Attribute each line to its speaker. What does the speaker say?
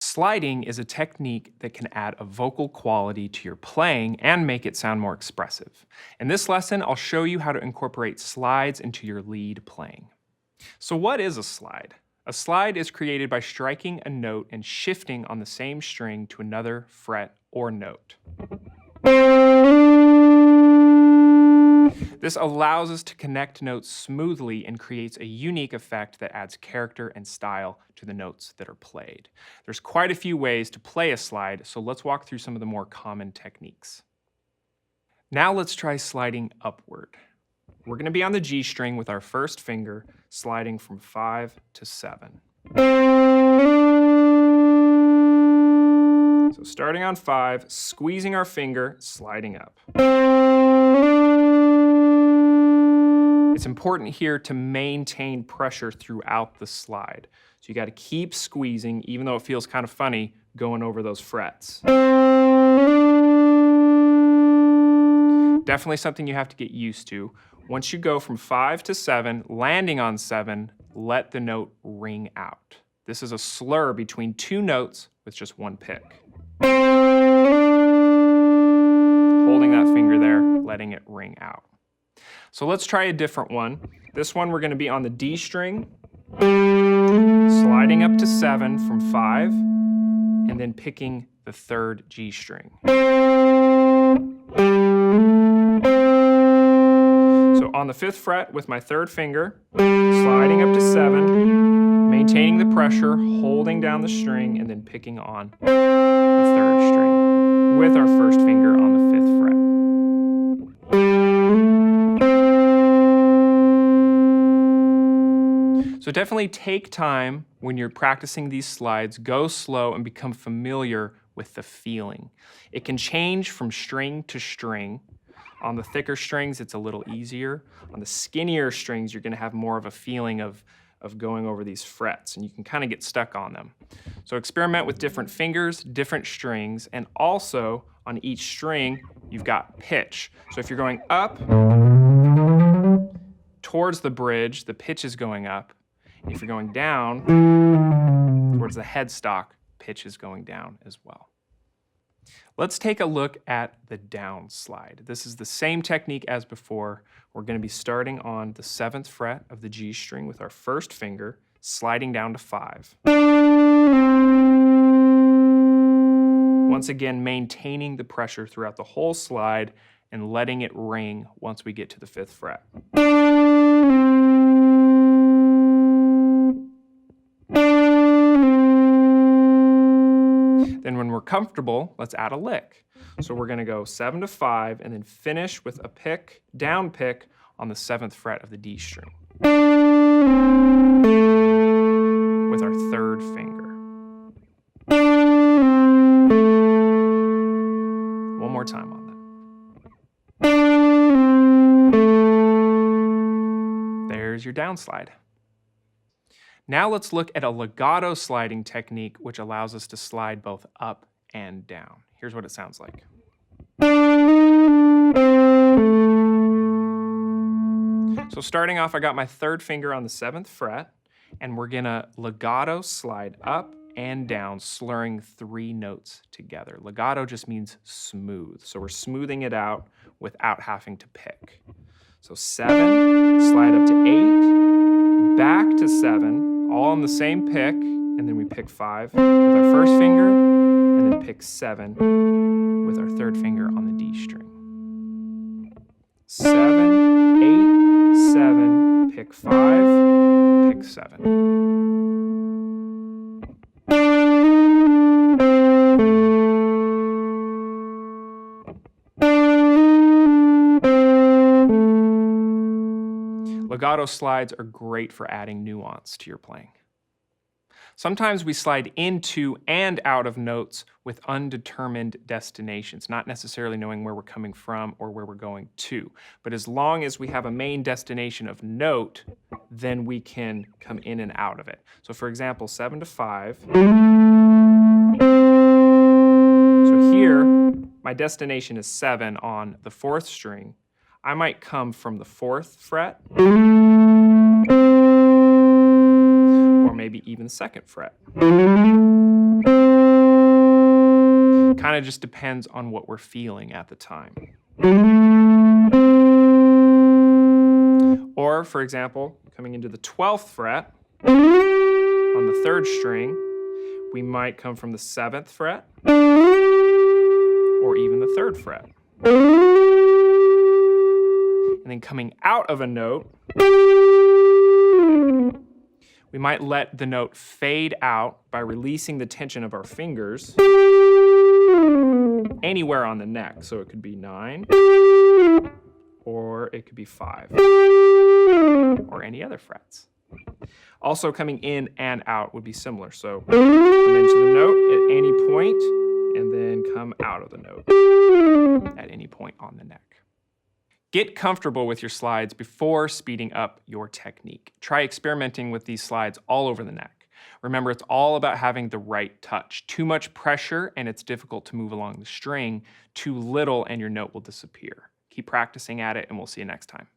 Speaker 1: Sliding is a technique that can add a vocal quality to your playing and make it sound more expressive. In this lesson, I'll show you how to incorporate slides into your lead playing. So what is a slide? A slide is created by striking a note and shifting on the same string to another fret or note. This allows us to connect notes smoothly and creates a unique effect that adds character and style to the notes that are played. There's quite a few ways to play a slide, so let's walk through some of the more common techniques. Now let's try sliding upward. We're going to be on the G string with our first finger, sliding from 5 to 7. So starting on 5, squeezing our finger, sliding up. It's important here to maintain pressure throughout the slide. So you got to keep squeezing, even though it feels kind of funny going over those frets. Definitely something you have to get used to. Once you go from 5 to 7, landing on 7, let the note ring out. This is a slur between two notes with just one pick. Holding that finger there, letting it ring out. So let's try a different one. This one we're going to be on the D string, sliding up to 7 from 5, and then picking the third G string. So on the 5th fret with my third finger, sliding up to 7, maintaining the pressure, holding down the string, and then picking on the third string with our first finger on the 5th fret. So definitely take time when you're practicing these slides, go slow and become familiar with the feeling. It can change from string to string. On the thicker strings, it's a little easier. On the skinnier strings, you're going to have more of a feeling of going over these frets, and you can kind of get stuck on them. So experiment with different fingers, different strings, and also on each string, you've got pitch. So if you're going up towards the bridge, the pitch is going up. If you're going down towards the headstock, pitch is going down as well. Let's take a look at the down slide. This is the same technique as before. We're going to be starting on the 7th fret of the G string with our first finger, sliding down to 5. Once again, maintaining the pressure throughout the whole slide and letting it ring once we get to the 5th fret. Then when we're comfortable, let's add a lick. So we're going to go 7 to 5 and then finish with a pick, down pick on the 7th fret of the D string with our third finger. One more time on that. There's your down slide. Now let's look at a legato sliding technique, which allows us to slide both up and down. Here's what it sounds like. So starting off, I got my third finger on the 7th fret, and we're gonna legato slide up and down, slurring 3 notes together. Legato just means smooth, so we're smoothing it out without having to pick. So 7, slide up to 8, back to 7, all on the same pick, and then we pick 5 with our first finger, and then pick 7 with our third finger on the D string. 7, 8, 7, pick 5, pick 7. Legato slides are great for adding nuance to your playing. Sometimes we slide into and out of notes with undetermined destinations, not necessarily knowing where we're coming from or where we're going to. But as long as we have a main destination of note, then we can come in and out of it. So for example, 7 to 5. So here, my destination is 7 on the 4th string. I might come from the 4th fret, or maybe even the 2nd fret. Kind of just depends on what we're feeling at the time. Or, for example, coming into the 12th fret on the 3rd string, we might come from the 7th fret or even the 3rd fret. And then coming out of a note, we might let the note fade out by releasing the tension of our fingers anywhere on the neck. So it could be 9, or it could be 5, or any other frets. Also, coming in and out would be similar. So come into the note at any point, and then come out of the note at any point on the neck. Get comfortable with your slides before speeding up your technique. Try experimenting with these slides all over the neck. Remember, it's all about having the right touch. Too much pressure and it's difficult to move along the string. Too little and your note will disappear. Keep practicing at it, and we'll see you next time.